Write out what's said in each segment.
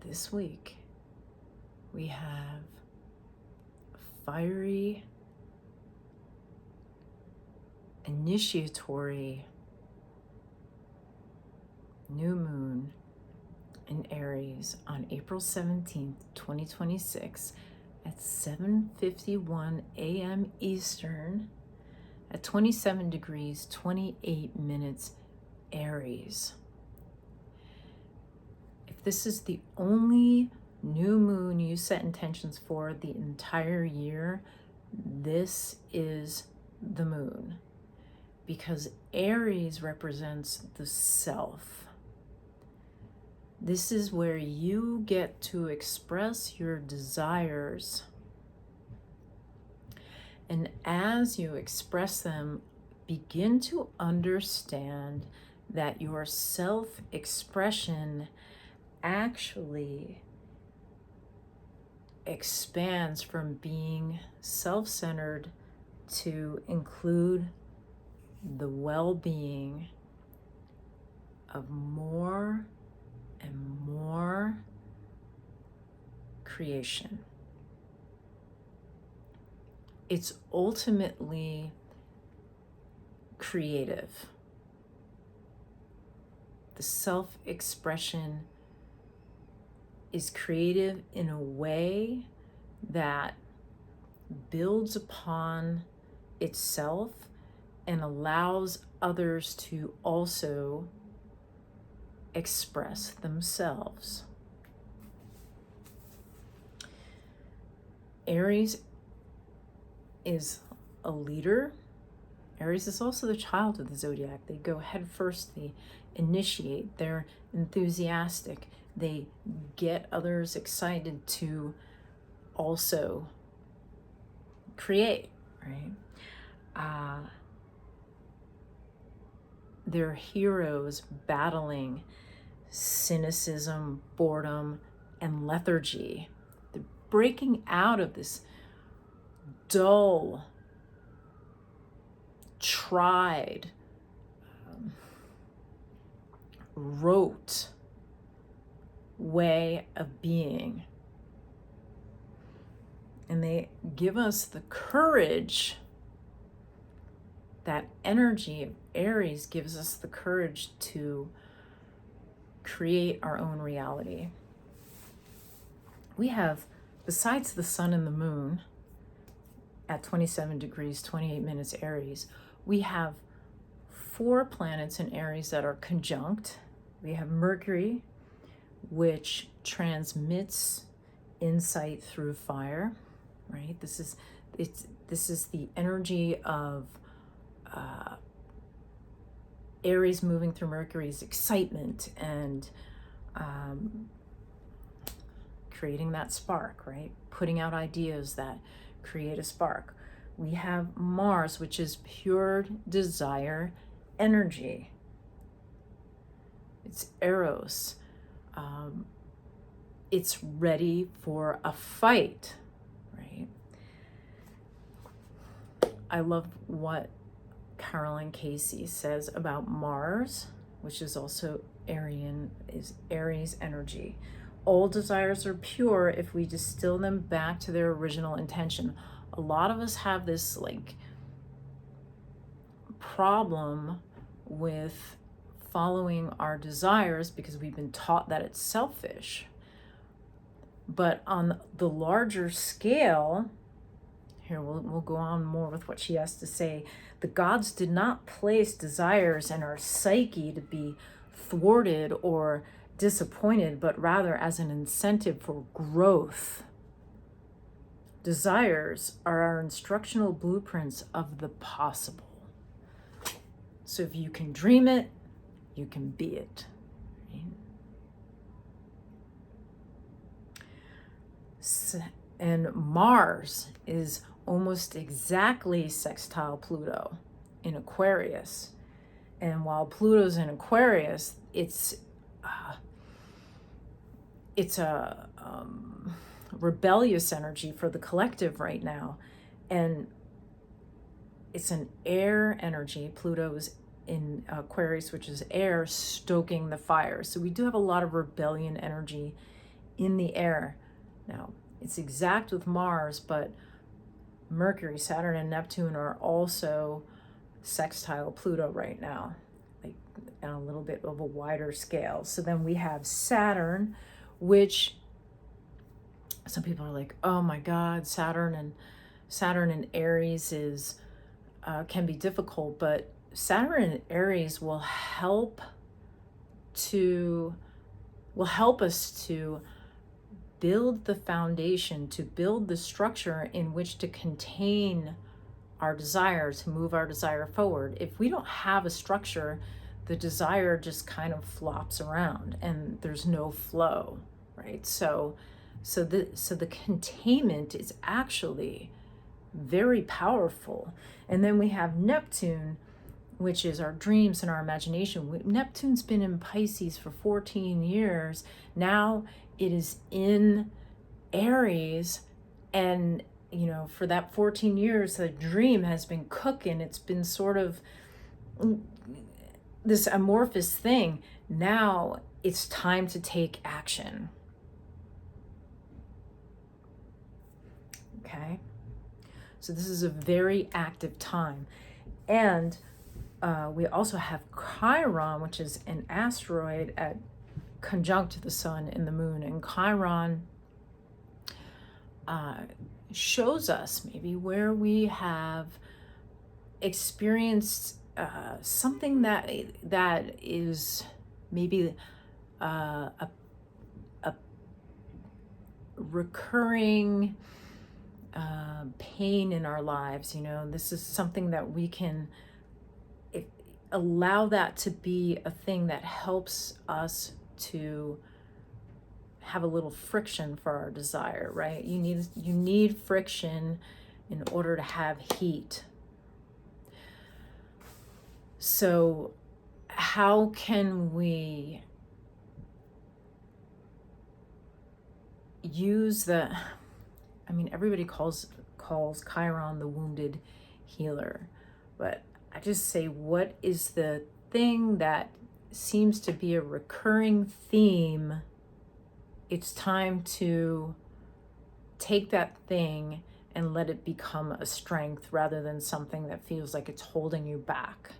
this week we have fiery, initiatory new moon in Aries on April 17th, 2026 at 7:51 a.m. Eastern at 27 degrees, 28 minutes Aries. If this is the only new moon you set intentions for the entire year, this is the moon, because Aries represents the self. This is where you get to express your desires. And as you express them, begin to understand that your self-expression actually expands from being self-centered to include the well-being of more and more creation. It's ultimately creative. The self-expression is creative in a way that builds upon itself and allows others to also express themselves. Aries is a leader. Aries is also the child of the zodiac. They go head first, they initiate, they're enthusiastic, they get others excited to also create, right? They're heroes battling cynicism, boredom, and lethargy. They're breaking out of this dull, tried, rote way of being. And they give us the courage. That energy of Aries gives us the courage to create our own reality. We have, besides the sun and the moon at 27 degrees, 28 minutes Aries, we have 4 planets in Aries that are conjunct. We have Mercury, which transmits insight through fire, right? This is the energy of Aries moving through Mercury's excitement and creating that spark, right? Putting out ideas that create a spark. We have Mars, which is pure desire energy. It's Eros. It's ready for a fight, right? I love what Caroline Casey says about Mars, which is also Aryan, is Aries energy. All desires are pure if we distill them back to their original intention. A lot of us have this problem with following our desires because we've been taught that it's selfish. But on the larger scale, here we'll go on more with what she has to say. The gods did not place desires in our psyche to be thwarted or disappointed, but rather as an incentive for growth. Desires are our instructional blueprints of the possible. So if you can dream it, you can be it. Right? And Mars is almost exactly sextile Pluto in Aquarius. And while Pluto's in Aquarius, it's a rebellious energy for the collective right now. And it's an air energy. Pluto's in Aquarius, which is air, stoking the fire. So we do have a lot of rebellion energy in the air. Now, it's exact with Mars, but Mercury, Saturn, and Neptune are also sextile Pluto right now, like on a little bit of a wider scale. So then we have Saturn, which some people are like, oh my God, Saturn and Aries is can be difficult, but Saturn and Aries will help us to build the foundation, to build the structure in which to contain our desire, to move our desire forward. If we don't have a structure, the desire just kind of flops around and there's no flow, right? So the containment is actually very powerful. And then we have Neptune, which is our dreams and our imagination. Neptune's been in Pisces for 14 years. Now it is in Aries, and for that 14 years, the dream has been cooking. It's been sort of this amorphous thing. Now it's time to take action. Okay? So this is a very active time. And we also have Chiron, which is an asteroid conjunct the sun and the moon. And Chiron shows us maybe where we have experienced something that is maybe a recurring pain in our lives. This is something that we can allow that to be a thing that helps us to have a little friction for our desire, right? You need friction in order to have heat. So how can we use everybody calls Chiron the wounded healer, but I just say, what is the thing that seems to be a recurring theme? It's time to take that thing and let it become a strength rather than something that feels like it's holding you back.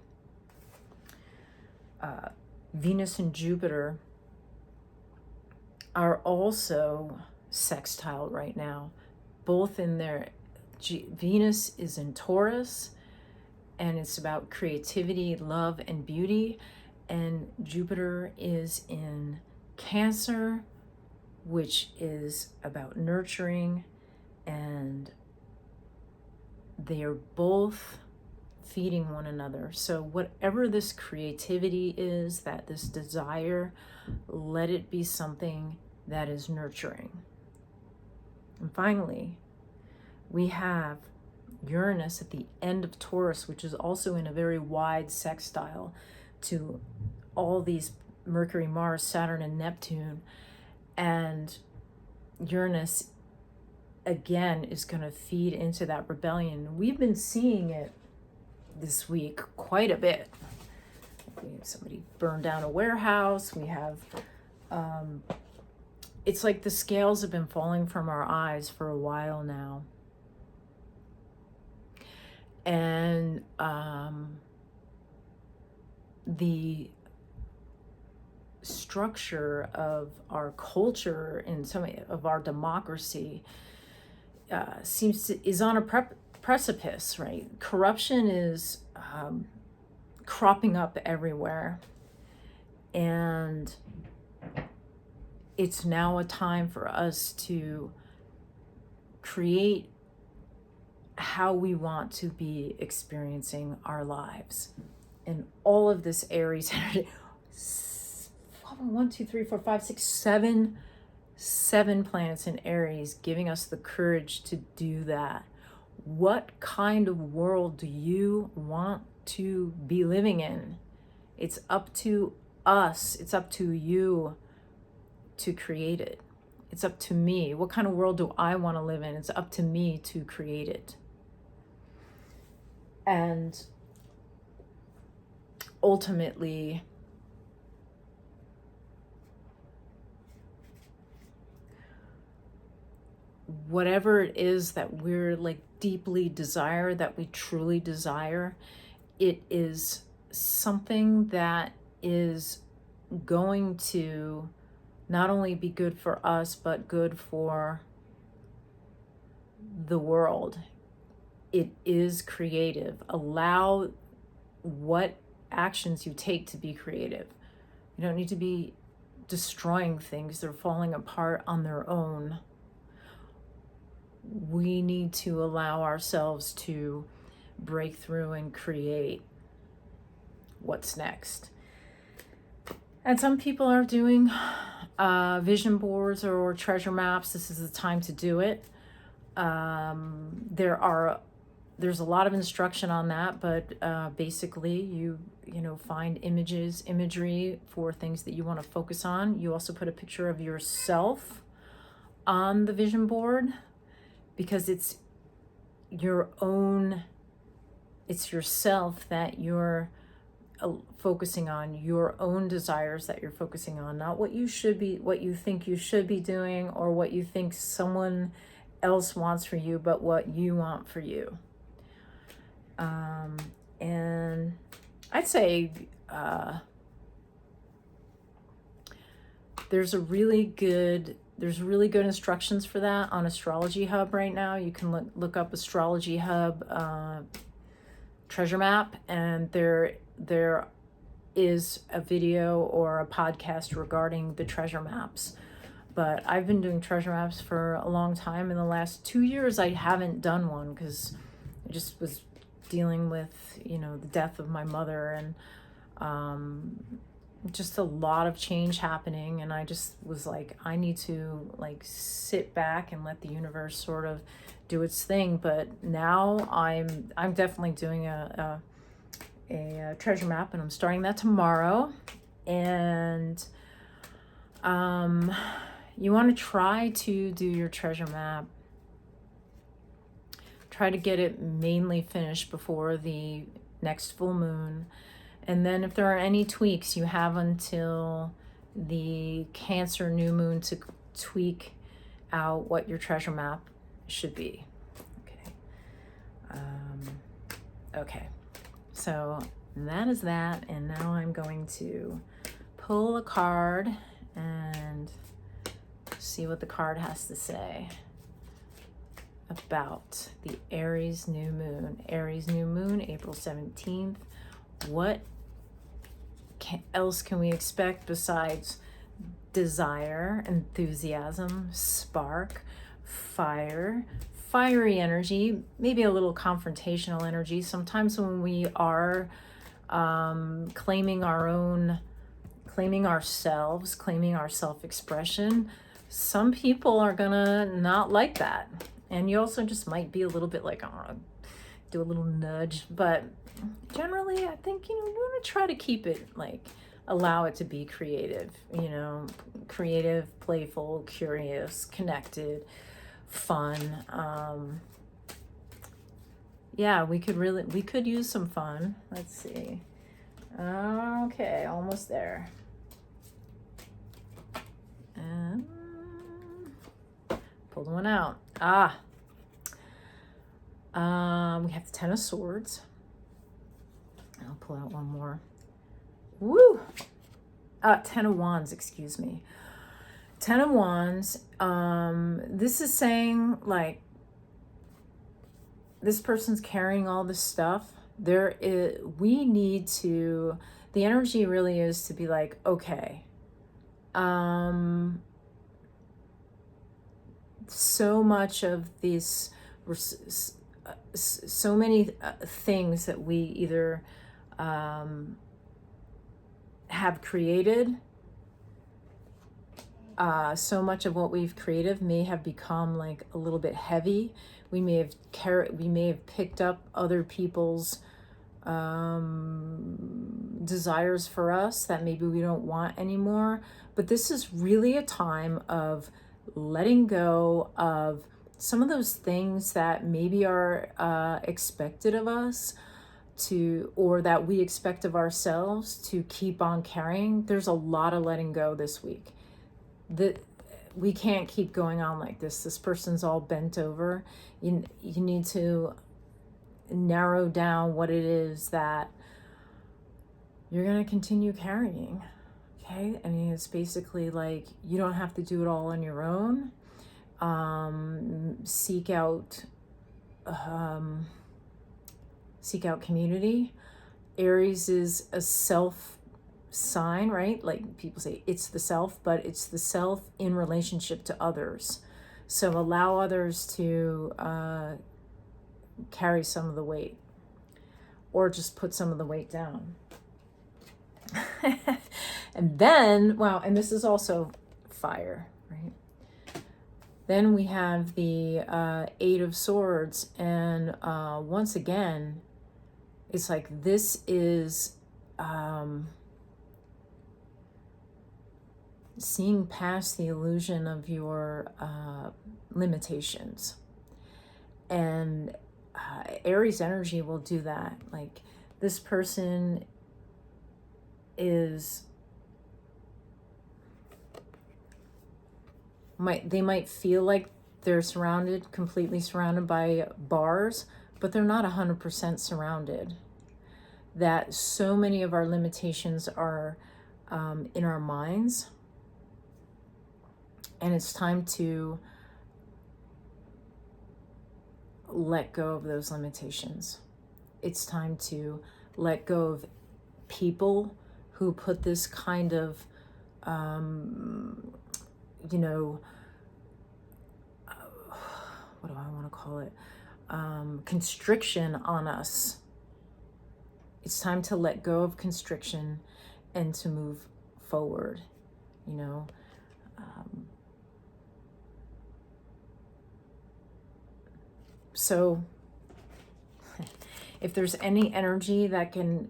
Venus and Jupiter are also sextile right now, both in their Venus is in Taurus, and it's about creativity, love, and beauty, and Jupiter is in Cancer, which is about nurturing, and they are both feeding one another. So whatever this creativity is, this desire, let it be something that is nurturing. And finally, we have Uranus at the end of Taurus, which is also in a very wide sextile to all these Mercury, Mars, Saturn, and Neptune. And Uranus, again, is going to feed into that rebellion. We've been seeing it this week quite a bit. We have somebody burn down a warehouse. We have, it's like the scales have been falling from our eyes for a while now. And the structure of our culture and some of our democracy is on a precipice, right? Corruption is cropping up everywhere, and it's now a time for us to create how we want to be experiencing our lives. And all of this Aries energy, 1, 2, 3, 4, 5, 6, 7 planets in Aries, giving us the courage to do that. What kind of world do you want to be living in? It's up to us. It's up to you to create it. It's up to me. What kind of world do I want to live in? It's up to me to create it. And ultimately, whatever it is that we're like deeply desire, that we truly desire, it is something that is going to not only be good for us, but good for the world. It is creative. Allow what actions you take to be creative. You don't need to be destroying things. They're falling apart on their own. We need to allow ourselves to break through and create what's next. And some people are doing vision boards or treasure maps. This is the time to do it. There's a lot of instruction on that, but basically you find imagery for things that you want to focus on. You also put a picture of yourself on the vision board, because it's yourself that you're focusing on, your own desires that you're focusing on, not what you think you should be doing, or what you think someone else wants for you, but what you want for you. And I'd say there's really good instructions for that on Astrology Hub right now. You can look up Astrology Hub treasure map, and there is a video or a podcast regarding the treasure maps. But I've been doing treasure maps for a long time. In the last 2 years, I haven't done one because I just was dealing with, the death of my mother, and just a lot of change happening. And I just was like, I need to sit back and let the universe sort of do its thing. But now I'm definitely doing a treasure map, and I'm starting that tomorrow. And you want to try to do your treasure map. Try to get it mainly finished before the next full moon. And then if there are any tweaks, you have until the Cancer new moon to tweak out what your treasure map should be. Okay. So that is that. And now I'm going to pull a card and see what the card has to say about the Aries new moon. Aries new moon, April 17th. What else can we expect besides desire, enthusiasm, spark, fire, fiery energy, maybe a little confrontational energy? Sometimes when we are claiming ourselves, claiming our self-expression, some people are gonna not like that. And you also just might be a little bit like, I want to do a little nudge. But generally, I think, we want to try to keep it, allow it to be creative, creative, playful, curious, connected, fun. Yeah, we could use some fun. Let's see. Okay, almost there. And pulled one out. We have the Ten of Swords. I'll pull out one more. Woo! Ten of Wands, excuse me. Ten of Wands. This is saying, this person's carrying all this stuff. The energy really is to be like, okay, so much of these, so many things that we either have created, so much of what we've created may have become a little bit heavy. We may have picked up other people's desires for us that maybe we don't want anymore. But this is really a time of letting go of some of those things that maybe are expected of us or that we expect of ourselves to keep on carrying. There's a lot of letting go this week. we can't keep going on like this. This person's all bent over. You need to narrow down what it is that you're going to continue carrying. Okay? I mean, it's basically like you don't have to do it all on your own. Seek out community. Aries is a self sign, right? Like people say it's the self, but it's the self in relationship to others. So allow others to carry some of the weight, or just put some of the weight down. And then, wow, and this is also fire, right? Then we have the Eight of Swords, and once again, it's like this is seeing past the illusion of your limitations. And Aries energy will do that. Like this person is, they might feel like they're completely surrounded by bars, but they're not 100% surrounded. That so many of our limitations are in our minds. And it's time to let go of those limitations. It's time to let go of people who put this kind of, what do I want to call it? Constriction on us. It's time to let go of constriction and to move forward, So if there's any energy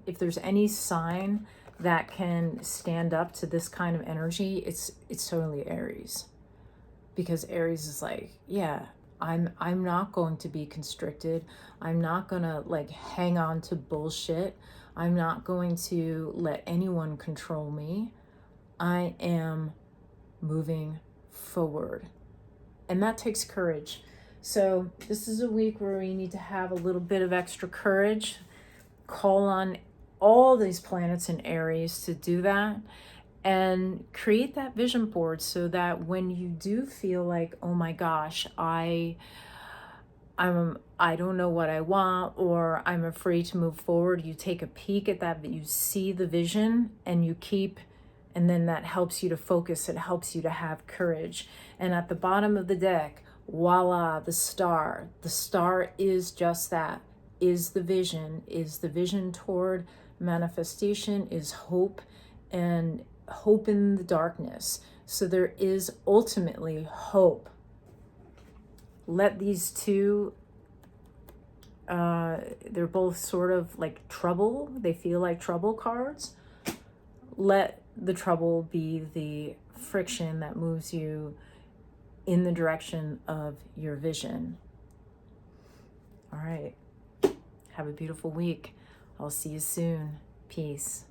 if there's any sign that can stand up to this kind of energy, it's totally Aries. Because Aries is like, yeah, I'm not going to be constricted. I'm not going to like hang on to bullshit. I'm not going to let anyone control me. I am moving forward. And that takes courage. So this is a week where we need to have a little bit of extra courage. Call on all these planets in Aries to do that. And create that vision board so that when you do feel like, oh my gosh, I don't know what I want, or I'm afraid to move forward, you take a peek at that, you see the vision and you keep, and then that helps you to focus. It helps you to have courage. And at the bottom of the deck, voila, the star. The star is just that, is the vision toward manifestation, is hope, and hope in the darkness. So there is ultimately hope. Let these two, they're both sort of like trouble. They feel like trouble cards. Let the trouble be the friction that moves you in the direction of your vision. All right. Have a beautiful week. I'll see you soon. Peace.